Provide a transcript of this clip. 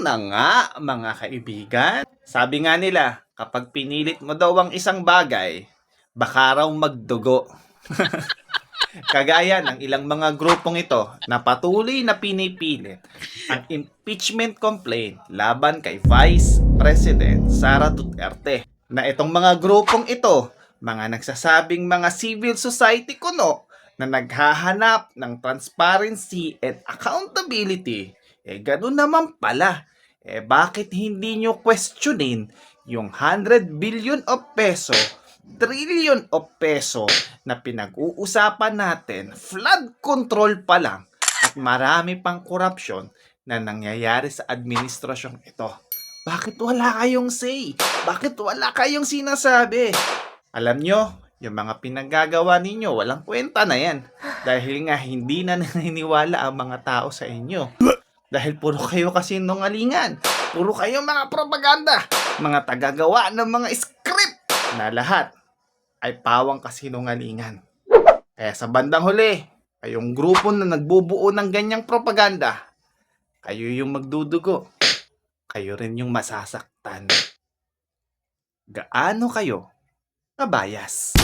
na nga, mga kaibigan. Sabi nga nila, kapag pinilit mo daw ang isang bagay, baka raw magdugo. Kagaya ng ilang mga grupong ito na patuloy na pinipilit ang impeachment complaint laban kay Vice President Sara Duterte. Na itong mga grupong ito, mga nagsasabing mga civil society kuno na naghahanap ng transparency and accountability. Ganun naman pala. Bakit hindi nyo questionin yung 100 billion of peso, trillion of peso na pinag-uusapan natin, flood control pa lang at marami pang korupsyon na nangyayari sa administrasyong ito. Bakit wala kayong say? Bakit wala kayong sinasabi? Alam nyo, yung mga pinagagawa ninyo, walang kwenta na yan. Dahil nga hindi na naniniwala ang mga tao sa inyo. Dahil puro kayo kasi nungalingan. Puro kayo mga propaganda. Mga tagagawa ng mga script na lahat ay pawang kasinungalingan. Kaya sa bandang huli, kayong grupo na nagbubuo ng ganyang propaganda, kayo yung magdudugo. Kayo rin yung masasaktan. Gaano kayo kabayas?